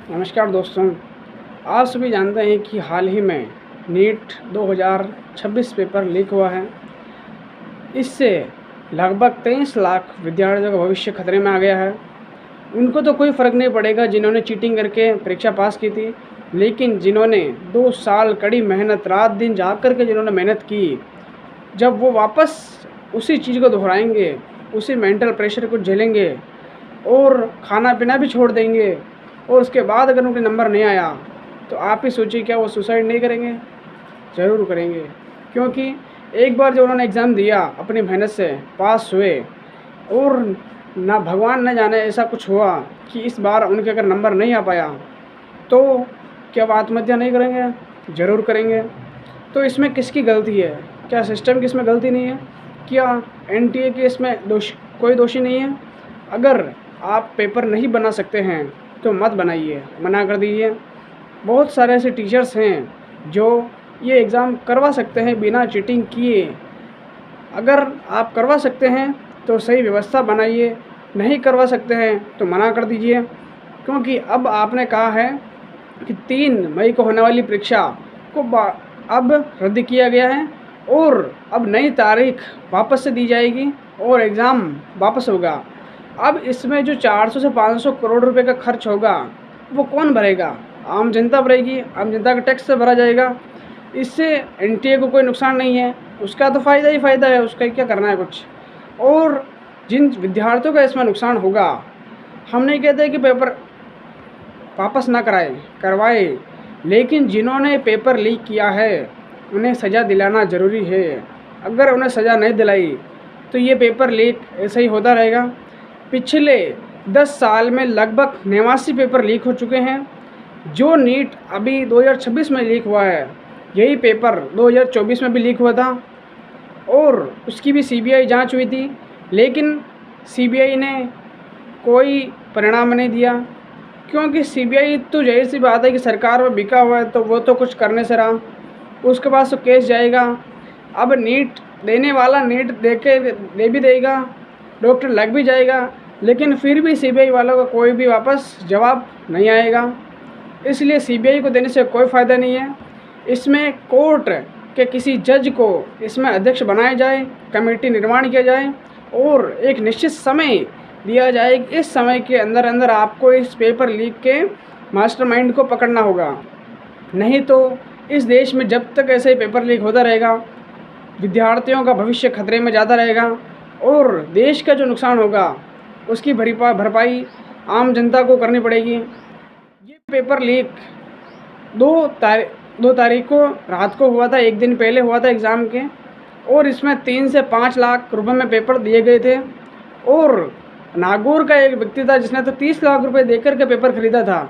नमस्कार दोस्तों, आप सभी जानते हैं कि हाल ही में नीट 2026 पेपर लीक हुआ है। इससे लगभग 23 लाख विद्यार्थियों का भविष्य खतरे में आ गया है। उनको तो कोई फ़र्क नहीं पड़ेगा जिन्होंने चीटिंग करके परीक्षा पास की थी, लेकिन जिन्होंने 2 साल कड़ी मेहनत, रात दिन जाग कर के जिन्होंने मेहनत की, जब वो वापस उसी चीज़ को दोहराएंगे, उसी मेंटल प्रेशर को झेलेंगे और खाना पीना भी छोड़ देंगे, और उसके बाद अगर उनके नंबर नहीं आया तो आप ही सोचिए, क्या वो सुसाइड नहीं करेंगे? ज़रूर करेंगे। क्योंकि एक बार जब उन्होंने एग्ज़ाम दिया, अपनी मेहनत से पास हुए, और ना भगवान न जाने ऐसा कुछ हुआ कि इस बार उनके अगर नंबर नहीं आ पाया, तो क्या वो आत्महत्या नहीं करेंगे? ज़रूर करेंगे। तो इसमें किसकी गलती है? क्या सिस्टम की इसमें गलती नहीं है? क्या एनटीए की इसमें कोई दोषी नहीं है? अगर आप पेपर नहीं बना सकते हैं तो मत बनाइए, मना कर दीजिए। बहुत सारे ऐसे टीचर्स हैं जो ये एग्ज़ाम करवा सकते हैं बिना चीटिंग किए। अगर आप करवा सकते हैं तो सही व्यवस्था बनाइए, नहीं करवा सकते हैं तो मना कर दीजिए। क्योंकि अब आपने कहा है कि 3 मई को होने वाली परीक्षा को अब रद्द किया गया है, और अब नई तारीख वापस से दी जाएगी और एग्ज़ाम वापस होगा। अब इसमें जो 400 से 500 करोड़ रुपए का खर्च होगा, वो कौन भरेगा? आम जनता भरेगी। आम जनता का टैक्स से भरा जाएगा। इससे एनटीए को कोई नुकसान नहीं है, उसका तो फ़ायदा ही फ़ायदा है, उसका क्या करना है कुछ। और जिन विद्यार्थियों का इसमें नुकसान होगा, हम नहीं कहते कि पेपर वापस ना करवाए, लेकिन जिन्होंने पेपर लीक किया है उन्हें सज़ा दिलाना ज़रूरी है। अगर उन्हें सज़ा नहीं दिलाई तो ये पेपर लीक ऐसे ही होता रहेगा। पिछले 10 साल में लगभग 89 पेपर लीक हो चुके हैं। जो नीट अभी 2026 में लीक हुआ है, यही पेपर 2024 में भी लीक हुआ था, और उसकी भी सीबीआई जांच हुई थी, लेकिन सीबीआई ने कोई परिणाम नहीं दिया। क्योंकि सीबीआई तो ज़ाहिर सी बात है कि सरकार में बिका हुआ है, तो वो तो कुछ करने से रहा, उसके पास तो केस जाएगा। अब नीट देने वाला नीट दे भी देगा, डॉक्टर लग भी जाएगा, लेकिन फिर भी सीबीआई वालों का कोई भी वापस जवाब नहीं आएगा। इसलिए सीबीआई को देने से कोई फ़ायदा नहीं है। इसमें कोर्ट के किसी जज को इसमें अध्यक्ष बनाया जाए, कमेटी निर्माण किया जाए, और एक निश्चित समय दिया जाए। इस समय के अंदर अंदर आपको इस पेपर लीक के मास्टरमाइंड को पकड़ना होगा। नहीं तो इस देश में जब तक ऐसे पेपर लीक होता रहेगा, विद्यार्थियों का भविष्य खतरे में ज़्यादा रहेगा, और देश का जो नुकसान होगा उसकी भरपाई आम जनता को करनी पड़ेगी। ये पेपर लीक 2 तारीख को रात को हुआ था, एक दिन पहले हुआ था एग्ज़ाम के, और इसमें 3 से 5 लाख रुपए में पेपर दिए गए थे। और नागौर का एक व्यक्ति था जिसने तो 30 लाख रुपए देकर के पेपर ख़रीदा था।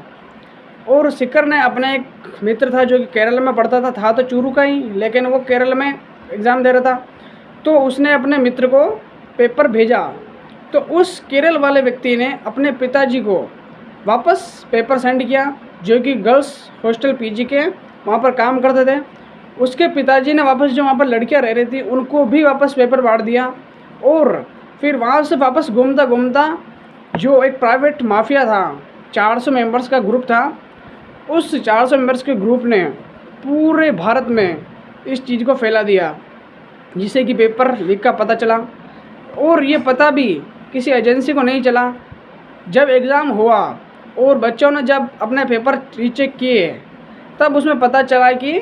और सिकर ने अपने एक मित्र था जो कि केरल में पढ़ता था तो चूरू का ही, लेकिन वो केरल में एग्ज़ाम दे रहा था, तो उसने अपने मित्र को पेपर भेजा। तो उस केरल वाले व्यक्ति ने अपने पिताजी को वापस पेपर सेंड किया, जो कि गर्ल्स हॉस्टल पीजी के वहाँ पर काम करते थे। उसके पिताजी ने वापस जो वहाँ पर लड़कियाँ रह रही थी उनको भी वापस पेपर बांट दिया। और फिर वहाँ से वापस घूमता घूमता जो एक प्राइवेट माफिया था, 400 मेंबर्स का ग्रुप था, उस 400 मेंबर्स के ग्रुप ने पूरे भारत में इस चीज़ को फैला दिया, जिससे कि पेपर लीक का पता चला। और ये पता भी किसी एजेंसी को नहीं चला। जब एग्ज़ाम हुआ और बच्चों ने जब अपने पेपर रीचेक किए, तब उसमें पता चला कि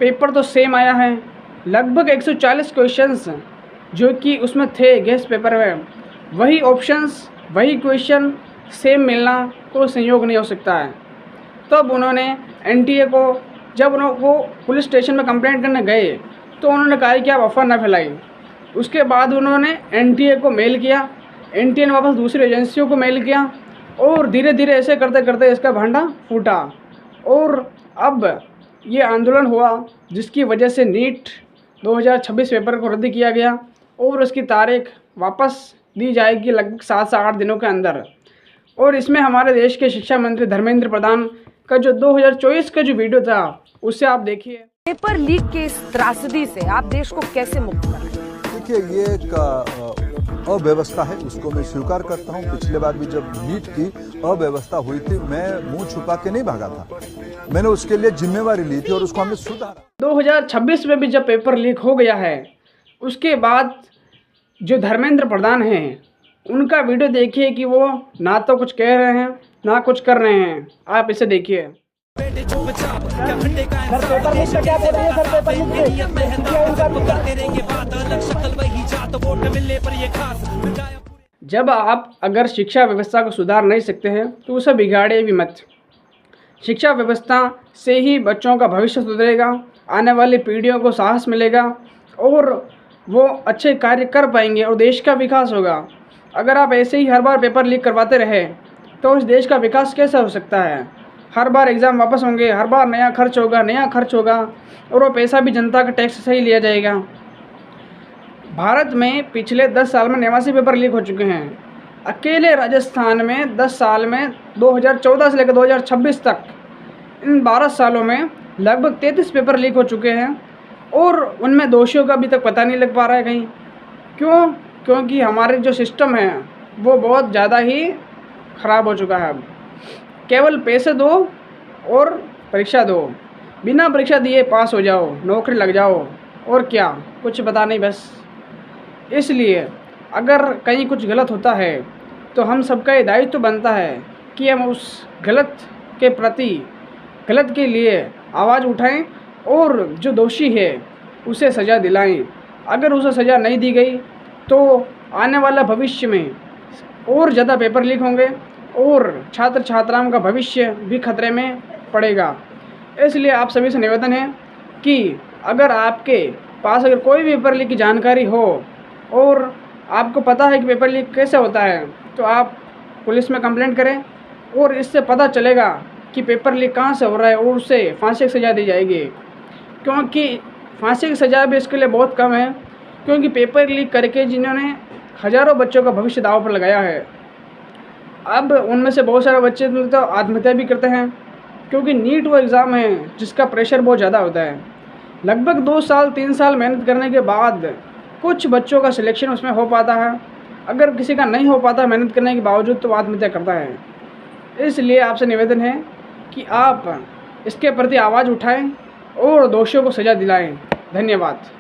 पेपर तो सेम आया है। लगभग 140 क्वेश्चंस जो कि उसमें थे गेस्ट पेपर में, वही ऑप्शंस, वही क्वेश्चन सेम मिलना कोई संयोग नहीं हो सकता है। तब उन्होंने एनटीए को, जब वो पुलिस स्टेशन में कंप्लेंट करने गए, तो उन्होंने कहा कि आप अफवाह ना फैलाई। उसके बाद उन्होंने एनटीए को मेल किया, एनटीए ने वापस दूसरी एजेंसियों को मेल किया, और धीरे धीरे ऐसे करते करते इसका भांडा फूटा। और अब ये आंदोलन हुआ जिसकी वजह से नीट 2026 पेपर को रद्द किया गया, और उसकी तारीख वापस दी जाएगी लगभग 7 से 8 दिनों के अंदर। और इसमें हमारे देश के शिक्षा मंत्री धर्मेंद्र प्रधान का जो 2024 का जो वीडियो था, उससे आप देखिए। पेपर लीक के इस त्रासदी से आप देश को कैसे मुक्त करें? देखिए, ये एक अव्यवस्था है उसको मैं स्वीकार करता हूं। पिछले बार भी जब नीट की अव्यवस्था हुई थी, मैं मुंह छुपा के नहीं भागा था, मैंने उसके लिए जिम्मेवारी ली थी और उसको हमने सुधारा। 2026 में भी जब पेपर लीक हो गया है, उसके बाद जो धर्मेंद्र प्रधान हैं, उनका वीडियो देखिए कि वो ना तो कुछ कह रहे हैं ना कुछ कर रहे हैं। आप इसे देखिए। जब आप अगर शिक्षा व्यवस्था को सुधार नहीं सकते हैं तो उसे बिगाड़े भी मत। शिक्षा व्यवस्था से ही बच्चों का भविष्य सुधरेगा, आने वाली पीढ़ियों को साहस मिलेगा और वो अच्छे कार्य कर पाएंगे और देश का विकास होगा। अगर आप ऐसे ही हर बार पेपर लीक करवाते रहे तो इस देश का विकास कैसे हो सकता है। हर बार एग्ज़ाम वापस होंगे, हर बार नया खर्च होगा और वो पैसा भी जनता का टैक्स से ही लिया जाएगा। भारत में पिछले 10 साल में 89 पेपर लीक हो चुके हैं। अकेले राजस्थान में 10 साल में 2014 से लेकर 2026 तक इन 12 सालों में लगभग 33 पेपर लीक हो चुके हैं और उनमें दोषियों का अभी तक पता नहीं लग पा रहा है कहीं। क्यों? क्योंकि हमारे जो सिस्टम है वो बहुत ज़्यादा ही ख़राब हो चुका है। अब केवल पैसे दो और परीक्षा दो, बिना परीक्षा दिए पास हो जाओ, नौकरी लग जाओ, और क्या, कुछ पता नहीं बस। इसलिए अगर कहीं कुछ गलत होता है तो हम सबका ये दायित्व तो बनता है कि हम उस गलत के प्रति, गलत के लिए आवाज़ उठाएं और जो दोषी है उसे सज़ा दिलाएं। अगर उसे सज़ा नहीं दी गई तो आने वाला भविष्य में और ज़्यादा पेपर लीक होंगे और छात्र छात्राओं का भविष्य भी खतरे में पड़ेगा। इसलिए आप सभी से निवेदन है कि अगर आपके पास अगर कोई भी पेपर लीक की जानकारी हो और आपको पता है कि पेपर लीक कैसे होता है तो आप पुलिस में कंप्लेंट करें और इससे पता चलेगा कि पेपर लीक कहाँ से हो रहा है और उसे फांसी की सज़ा दी जाएगी। क्योंकि फांसी की सज़ा भी इसके लिए बहुत कम है, क्योंकि पेपर लीक करके जिन्होंने हज़ारों बच्चों का भविष्य दांव पर लगाया है, अब उनमें से बहुत सारे बच्चे तो आत्महत्या भी करते हैं, क्योंकि नीट वो एग्ज़ाम है जिसका प्रेशर बहुत ज़्यादा होता है। लगभग 2 साल 3 साल मेहनत करने के बाद कुछ बच्चों का सिलेक्शन उसमें हो पाता है। अगर किसी का नहीं हो पाता मेहनत करने के बावजूद तो आत्महत्या करता है। इसलिए आपसे निवेदन है कि आप इसके प्रति आवाज़ उठाएं और दोषियों को सज़ा दिलाएं। धन्यवाद।